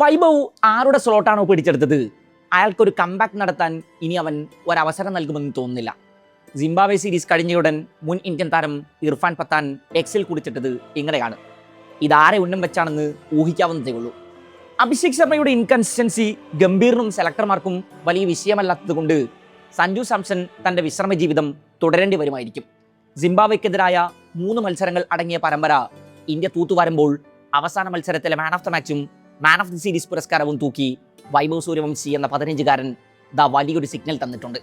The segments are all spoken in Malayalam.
വൈഭവ് ആരുടെ സ്ലോട്ടാണോ പിടിച്ചെടുത്തത് അയാൾക്കൊരു കംബാക്ക് നടത്താൻ ഇനി അവൻ ഒരവസരം നൽകുമെന്ന് തോന്നുന്നില്ല. സിംബാബ്വെ സീരീസ് കഴിഞ്ഞയുടൻ മുൻ ഇന്ത്യൻ താരം ഇർഫാൻ പത്താൻ എക്സിൽ കുടിച്ചിട്ടത് ഇങ്ങനെയാണ്. ഇതാരെ ഉന്നം വെച്ചാണെന്ന് ഊഹിക്കാവുന്നതേ ഉള്ളൂ. അഭിഷേക് ശർമ്മയുടെ ഇൻകൺസിസ്റ്റൻസി ഗംഭീറിനും സെലക്ടർമാർക്കും വലിയ വിഷയമല്ലാത്തതുകൊണ്ട് സഞ്ജു സാംസൺ തൻ്റെ വിശ്രമ ജീവിതം തുടരേണ്ടി വരുമായിരിക്കും. സിംബാബ്വെക്കെതിരായ 3 മത്സരങ്ങൾ അടങ്ങിയ പരമ്പര ഇന്ത്യ തൂത്തുവാരുമ്പോൾ അവസാന മത്സരത്തിലെ മാൻ ഓഫ് ദ മാച്ചും മാൻ ഓഫ് ദി സീരീസ് പുരസ്കാരവും തൂക്കി വൈഭവ് സൂര്യവംശി എന്ന 15-കാരൻ വലിയൊരു സിഗ്നൽ തന്നിട്ടുണ്ട്.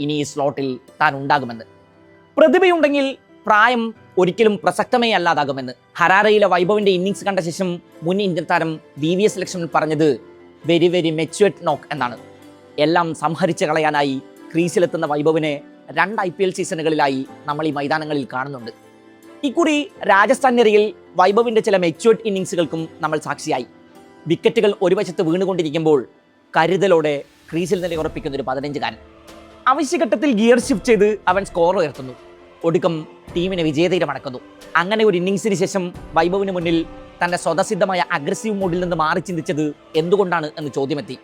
ഇനി ഈ സ്ലോട്ടിൽ താൻ ഉണ്ടാകുമെന്ന്. പ്രതിഭയുണ്ടെങ്കിൽ പ്രായം ഒരിക്കലും പ്രസക്തമേ അല്ലാതാകുമെന്ന് ഹരാരയിലെ വൈഭവിന്റെ ഇന്നിങ്സ് കണ്ട ശേഷം മുൻ ഇന്ത്യൻ താരം VVS ലക്ഷ്മൺ പറഞ്ഞത് വെരി വെരി മെച്യൂർഡ് നോക്ക് എന്നാണ്. എല്ലാം സംഹരിച്ച് കളയാനായി ക്രീസിലെത്തുന്ന വൈഭവിനെ 2 IPL സീസണുകളിലായി നമ്മൾ ഈ മൈതാനങ്ങളിൽ കാണുന്നുണ്ട്. ഇക്കുറി രാജസ്ഥാൻ നിരയിൽ വൈഭവിന്റെ ചില മെച്യൂർഡ് ഇന്നിങ്സുകൾക്കും നമ്മൾ സാക്ഷിയായി. വിക്കറ്റുകൾ ഒരു വശത്ത് വീണുകൊണ്ടിരിക്കുമ്പോൾ കരുതലോടെ ക്രീസിൽ നിലയുറപ്പിക്കുന്ന ഒരു 15-കാരൻ. അവശ്യഘട്ടത്തിൽ ഗിയർ ഷിഫ്റ്റ് ചെയ്ത് അവൻ സ്കോർ ഉയർത്തുന്നു. ഒടുക്കം ടീമിനെ വിജയതീരം അടക്കുന്നു. അങ്ങനെ ഒരു ഇന്നിങ്സിന് ശേഷം വൈഭവിന് മുന്നിൽ തൻ്റെ സ്വതസിദ്ധമായ അഗ്രസീവ് മോഡിൽ നിന്ന് മാറി ചിന്തിച്ചത് എന്തുകൊണ്ടാണ് എന്ന് ചോദ്യമെത്തി.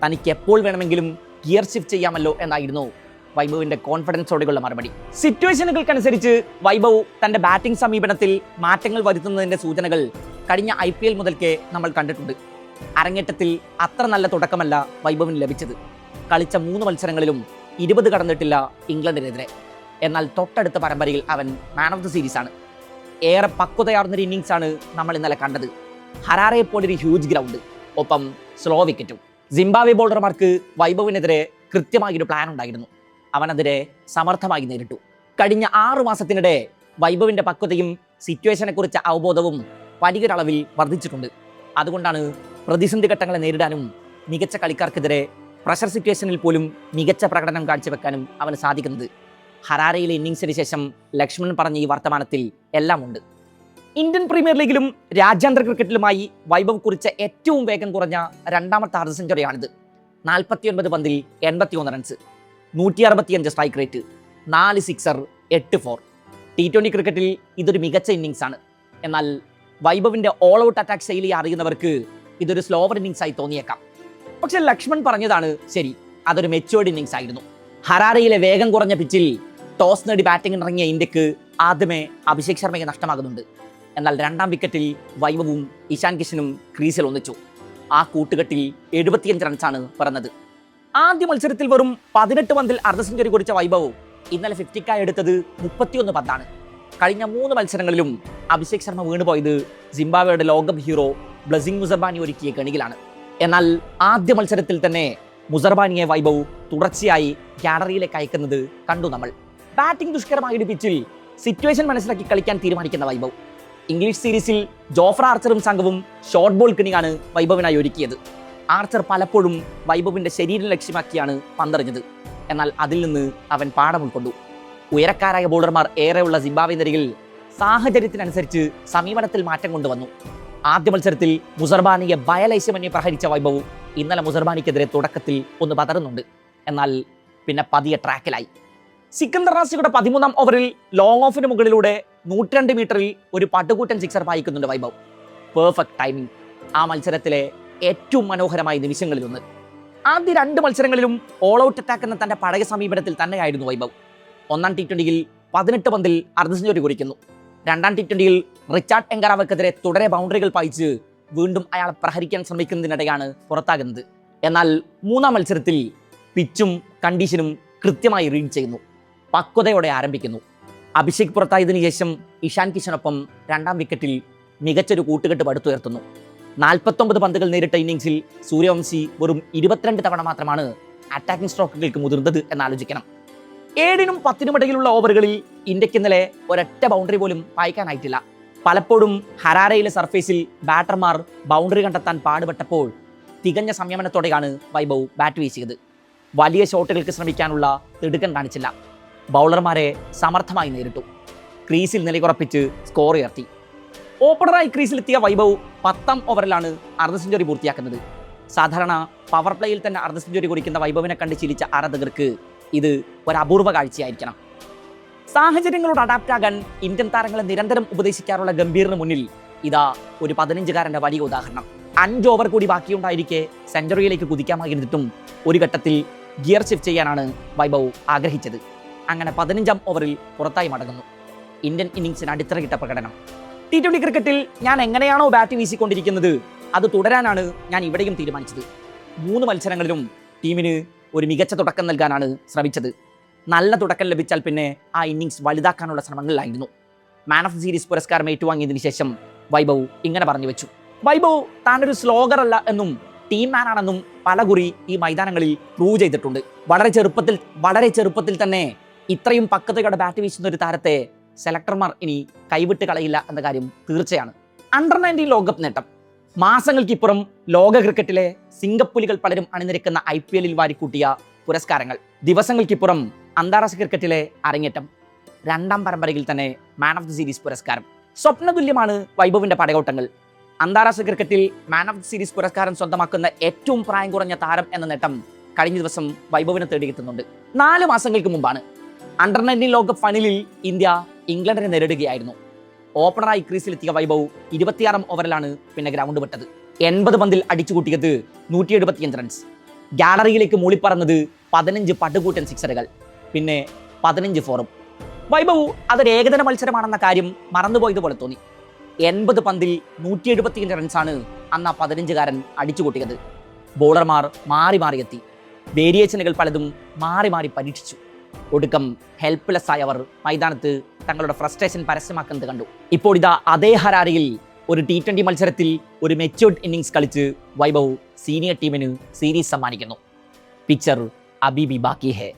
തനിക്ക് എപ്പോൾ വേണമെങ്കിലും ഗിയർ ഷിഫ്റ്റ് ചെയ്യാമല്ലോ എന്നായിരുന്നു വൈഭവിന്റെ കോൺഫിഡൻസോടെയുള്ള മറുപടി. സിറ്റുവേഷനുകൾക്കനുസരിച്ച് വൈഭവ് തന്റെ ബാറ്റിംഗ് സമീപനത്തിൽ മാറ്റങ്ങൾ വരുത്തുന്നതിന്റെ സൂചനകൾ കഴിഞ്ഞ IPL മുതൽക്കേ നമ്മൾ കണ്ടിട്ടുണ്ട്. അരങ്ങേറ്റത്തിൽ അത്ര നല്ല തുടക്കമല്ല വൈഭവിന് ലഭിച്ചത്. കളിച്ച 3 മത്സരങ്ങളിലും 20 കടന്നിട്ടില്ല ഇംഗ്ലണ്ടിനെതിരെ. എന്നാൽ തൊട്ടടുത്ത പരമ്പരയിൽ അവൻ മാൻ ഓഫ് ദി സീരീസ് ആണ്. ഏറെ പക്വതയാർന്നൊരു ഇന്നിങ്സ് ആണ് നമ്മൾ ഇന്നലെ കണ്ടത്. ഹരാരയെ പോലൊരു ഹ്യൂജ് ഗ്രൗണ്ട്, ഒപ്പം സ്ലോ വിക്കറ്റും. സിംബാബ്വെ ബോളർമാർക്ക് വൈഭവിനെതിരെ കൃത്യമായൊരു പ്ലാൻ ഉണ്ടായിരുന്നു. അവനതിരെ സമർത്ഥമായി നേരിട്ടു. കഴിഞ്ഞ 6 മാസത്തിനിടെ വൈഭവിന്റെ പക്വതയും സിറ്റുവേഷനെക്കുറിച്ച അവബോധവും വലിയൊരളവിൽ വർദ്ധിച്ചിട്ടുണ്ട്. അതുകൊണ്ടാണ് പ്രതിസന്ധി ഘട്ടങ്ങളെ നേരിടാനും മികച്ച കളിക്കാർക്കെതിരെ പ്രഷർ സിറ്റുവേഷനിൽ പോലും മികച്ച പ്രകടനം കാഴ്ചവെക്കാനും അവന് സാധിക്കുന്നത്. ഹരാരയിലെ ഇന്നിങ്സിന് ശേഷം ലക്ഷ്മൺ പറഞ്ഞ ഈ വർത്തമാനത്തിൽ എല്ലാം ഉണ്ട്. ഇന്ത്യൻ പ്രീമിയർ ലീഗിലും രാജ്യാന്തര ക്രിക്കറ്റിലുമായി വൈഭവ് കുറിച്ച ഏറ്റവും വേഗം കുറഞ്ഞ 2ാമത്തെ അർദ്ധ സെഞ്ചുറിയാണിത്. 49 പന്തിൽ 81 runs, 165 strike rate, 4 sixer, 8 4. T20 ക്രിക്കറ്റിൽ ഇതൊരു മികച്ച ഇന്നിങ്സ് ആണ്. എന്നാൽ വൈഭവിന്റെ ഓൾ ഔട്ട് അറ്റാക്ക് ശൈലി അറിയുന്നവർക്ക് ഇതൊരു സ്ലോവർ ഇന്നിങ്സ് ആയി തോന്നിയേക്കാം. പക്ഷെ ലക്ഷ്മൺ പറഞ്ഞതാണ് ശരി, അതൊരു മെച്യൂർഡ് ഇന്നിങ്സ് ആയിരുന്നു. ഹരാരയിലെ വേഗം കുറഞ്ഞ പിച്ചിൽ ടോസ് നേടി ബാറ്റിംഗിന് ഇറങ്ങിയ ഇന്ത്യക്ക് ആദ്യമേ അഭിഷേക് ശർമ്മയെ നഷ്ടമാകുന്നുണ്ട്. എന്നാൽ 2ാം വിക്കറ്റിൽ വൈഭവും ഇഷാൻ കിഷനും ക്രീസിൽ ഒന്നിച്ചു. ആ കൂട്ടുകെട്ടിൽ 75 റൺസാണ് പിറന്നത്. ആദ്യ മത്സരത്തിൽ വെറും 18 പന്തിൽ അർദ്ധ സെഞ്ചുറി കുറിച്ച വൈഭവ് ഇന്നലെ 50-ക്കായി എടുത്തത് 31 പന്താണ്. കഴിഞ്ഞ 3 മത്സരങ്ങളിലും അഭിഷേക് ശർമ്മ വീണുപോയത് സിംബാബ്വെയുടെ ലോകകപ്പ് ഹീറോ ബ്ലസിംഗ് മുസർബാനി ഒരുക്കിയ കെണിയിലാണ്. എന്നാൽ ആദ്യ മത്സരത്തിൽ തന്നെ മുസർബാനിയെ വൈഭവ് തുടർച്ചയായി ഗാലറിയിലേക്ക് അയക്കുന്നത് കണ്ടു നമ്മൾ. ബാറ്റിംഗ് ദുഷ്കരമായ പിച്ചിൽ സിറ്റുവേഷൻ മനസ്സിലാക്കി കളിക്കാൻ തീരുമാനിക്കുന്ന വൈഭവ്. ഇംഗ്ലീഷ് സീരീസിൽ ജോഫ്ര ആർച്ചറും സംഘവും ഷോർട്ട് ബോൾ കെണിയാണ് വൈഭവിനായി ഒരുക്കിയത്. ആർച്ചർ പലപ്പോഴും വൈഭവിന്റെ ശരീരം ലക്ഷ്യമാക്കിയാണ് പന്തെറിഞ്ഞത്. എന്നാൽ അതിൽ നിന്ന് അവൻ പാഠം ഉൾക്കൊണ്ടു. ഉയരക്കാരായ ബോളർമാർ ഏറെയുള്ള സിംബാബ്വെ നിരയിൽ സാഹചര്യത്തിനനുസരിച്ച് സമീപനത്തിൽ മാറ്റം കൊണ്ടുവന്നു. ആദ്യ മത്സരത്തിൽ മുസർബാനിയെ ഭയലേശമന്യെ പ്രഹരിച്ച വൈഭവ് ഇന്നലെ മുസർബാനിക്കെതിരെ തുടക്കത്തിൽ ഒന്ന് പതറുന്നുണ്ട്. എന്നാൽ പിന്നെ പതിയെ ട്രാക്കിലായി. സിക്കന്ദർ റാസിയുടെ 13ാം ഓവറിൽ ലോങ് ഓഫിന് മുകളിലൂടെ 102 മീറ്ററിൽ ഒരു പട്ടുകൂറ്റൻ സിക്സർ പായിക്കുന്നുണ്ട് വൈഭവ്. Perfect timing. ആ മത്സരത്തിലെ ഏറ്റവും മനോഹരമായ നിമിഷങ്ങളിലൊന്ന്. ആദ്യ 2 മത്സരങ്ങളിലും ഓൾ ഔട്ട് അറ്റാക്ക് എന്ന തന്റെ പഴയ സമീപനത്തിൽ തന്നെയായിരുന്നു വൈഭവ്. 1ാം T20യിൽ 18 പന്തിൽ അർദ്ധ സെഞ്ചുറി കുറിക്കുന്നു. 2ാം T20യിൽ റിച്ചാർഡ് എംഗറാവക്കെതിരെ തുടരെ ബൗണ്ടറികൾ പായിച്ച് വീണ്ടും അയാളെ പ്രഹരിക്കാൻ ശ്രമിക്കുന്നതിനിടെയാണ് പുറത്താകുന്നത്. എന്നാൽ 3ാം മത്സരത്തിൽ പിച്ചും കണ്ടീഷനും കൃത്യമായി റീഡ് ചെയ്യുന്നു. പക്വതയോടെ ആരംഭിക്കുന്നു. അഭിഷേക് പുറത്തായതിനു ശേഷം ഇഷാൻ കിഷനൊപ്പം 2ാം വിക്കറ്റിൽ മികച്ചൊരു കൂട്ടുകെട്ട് പടുത്തുയർത്തുന്നു. 49 പന്തുകൾ നേരിട്ട ഇന്നിങ്സിൽ സൂര്യവംശി വെറും 22 തവണ മാത്രമാണ് അറ്റാക്കിംഗ് സ്ട്രോക്കുകൾക്ക് മുതിർന്നത് എന്നാലോചിക്കണം. 7-നും 10-നും ഇടയിലുള്ള ഓവറുകളിൽ ഇന്ത്യക്ക് ഇന്നലെ ഒരൊറ്റ ബൗണ്ടറി പോലും പായിക്കാനായിട്ടില്ല. പലപ്പോഴും ഹരാരയിലെ സർഫേസിൽ ബാറ്റർമാർ ബൗണ്ടറി കണ്ടെത്താൻ പാടുപെട്ടപ്പോൾ തികഞ്ഞ സംയമനത്തോടെയാണ് വൈഭവ് ബാറ്റ് വീശിയത്. വലിയ ഷോട്ടുകൾക്ക് ശ്രമിക്കാനുള്ള തിടുക്കം കാണിച്ചില്ല. ബൗളർമാരെ സമർത്ഥമായി നേരിട്ടു. ക്രീസിൽ നിലയുറപ്പിച്ച് സ്കോർ ഉയർത്തി. ഓപ്പണറായി ക്രീസിലെത്തിയ വൈഭവ് 10ാം ഓവറിലാണ് അർദ്ധ സെഞ്ചുറി പൂർത്തിയാക്കുന്നത്. സാധാരണ പവർ പ്ലേയിൽ തന്നെ അർദ്ധ സെഞ്ചുറി കുറിക്കുന്ന വൈഭവിനെ കണ്ട് ചിരിച്ച ആരാധകർക്ക് ഇത് ഒരു അപൂർവ കാഴ്ചയായിരിക്കണം. സാഹചര്യങ്ങളോട് അഡാപ്റ്റ് ആകാൻ ഇന്ത്യൻ താരങ്ങളെ നിരന്തരം ഉപദേശിക്കാറുള്ള ഗംഭീറിന് മുന്നിൽ ഇതാ ഒരു 15-കാരൻ്റെ വലിയ ഉദാഹരണം. 5 ഓവർ കൂടി ബാക്കിയുണ്ടായിരിക്കെ സെഞ്ചുറിയിലേക്ക് കുതിക്കാമായിരുന്നിട്ടും ഒരു ഘട്ടത്തിൽ ഗിയർ ഷിഫ്റ്റ് ചെയ്യാനാണ് വൈഭവ് ആഗ്രഹിച്ചത്. അങ്ങനെ 15-ാം ഓവറിൽ പുറത്തായി മടങ്ങുന്നു. ഇന്ത്യൻ ഇന്നിംഗ്സിന് അടിത്തറയിട്ട പ്രകടനം. T20 ക്രിക്കറ്റിൽ ഞാൻ എങ്ങനെയാണോ ബാറ്റ് വീശിക്കൊണ്ടിരിക്കുന്നത് അത് തുടരാനാണ് ഞാൻ ഇവിടെയും തീരുമാനിച്ചത്. 3 മത്സരങ്ങളിലും ടീമിന് ഒരു മികച്ച തുടക്കം നൽകാനാണ് ശ്രമിച്ചത്. നല്ല തുടക്കം ലഭിച്ചാൽ പിന്നെ ആ ഇന്നിംഗ്സ് വലുതാക്കാനുള്ള ശ്രമങ്ങളിലായിരുന്നു. മാൻ ഓഫ് ദി സീരീസ് പുരസ്കാരം ഏറ്റുവാങ്ങിയതിനു ശേഷം വൈഭവ് ഇങ്ങനെ പറഞ്ഞു വെച്ചു. വൈഭവ് താനൊരു സ്ലോഗർ അല്ല എന്നും ടീം മാൻ ആണെന്നും പലകുറി ഈ മൈതാനങ്ങളിൽ പ്രൂവ് ചെയ്തിട്ടുണ്ട്. വളരെ ചെറുപ്പത്തിൽ തന്നെ ഇത്രയും പക്കത്തുകട ബാറ്റ് വീശുന്ന ഒരു താരത്തെ സെലക്ടർമാർ ഇനി കൈവിട്ട് കളയില്ല എന്ന കാര്യം തീർച്ചയാണ്. അണ്ടർ-19 ലോകകപ്പ് നേട്ടം. മാസങ്ങൾക്കിപ്പുറം ലോക ക്രിക്കറ്റിലെ സിംഗപ്പുലികൾ പലരും അണിനിരക്കുന്ന IPL വാരിക്കൂട്ടിയ പുരസ്കാരങ്ങൾ. ദിവസങ്ങൾക്കിപ്പുറം അന്താരാഷ്ട്ര ക്രിക്കറ്റിലെ അരങ്ങേറ്റം. 2ാം പരമ്പരയിൽ തന്നെ മാൻ ഓഫ് ദി സീരീസ് പുരസ്കാരം. സ്വപ്നതുല്യമാണ് വൈഭവിന്റെ പടയോട്ടങ്ങൾ. അന്താരാഷ്ട്ര ക്രിക്കറ്റിൽ മാൻ ഓഫ് ദി സീരീസ് പുരസ്കാരം സ്വന്തമാക്കുന്ന ഏറ്റവും പ്രായം കുറഞ്ഞ താരം എന്ന നേട്ടം കഴിഞ്ഞ ദിവസം വൈഭവിനെ തേടിയെത്തുന്നുണ്ട്. 4 മാസങ്ങൾക്ക് മുമ്പാണ് അണ്ടർ-19 ലോകകപ്പ് ഫൈനലിൽ ഇന്ത്യ ഇംഗ്ലണ്ടിനെ നേരിടുകയായിരുന്നു. ഓപ്പണറായി ക്രീസിലെത്തിയ വൈഭവ് 26-ാം ഓവറിലാണ് പിന്നെ ഗ്രൗണ്ട് വിട്ടത്. 80 പന്തിൽ അടിച്ചുകൂട്ടിയത് 175 റൺസ്. ഗാലറിയിലേക്ക് മൂളിപ്പറന്നത് 15 പടുകൂറ്റൻ സിക്സറുകൾ, പിന്നെ 15 ഫോറും. വൈഭവ് അതൊരു ഏകദിന മത്സരമാണെന്ന കാര്യം മറന്നുപോയതുപോലെ തോന്നി. 80 പന്തിൽ 175 റൺസാണ് അന്ന് ആ 15-കാരൻ അടിച്ചുകൂട്ടിയത്. ബോളർമാർ മാറി മാറിയെത്തി. വേരിയേഷനുകൾ പലതും മാറി മാറി പരീക്ഷിച്ചു. ഒടുക്കം ഹെൽപ്ലെസ് ആയവർ മൈതാനത്ത് തങ്ങളുടെ ഫ്രസ്ട്രേഷൻ പരസ്യമാക്കുന്നത് കണ്ടു. ഇപ്പോൾ ഇതാ അതേ ഹരാരയിൽ ഒരു T20 മത്സരത്തിൽ ഒരു മെച്യൂർഡ് ഇന്നിംഗ്സ് കളിച്ച് വൈഭവ് സീനിയർ ടീമിന് സീരീസ് സമ്മാനിക്കുന്നു. പിക്ചർ അബി ബി ബാക്കി ഹേ.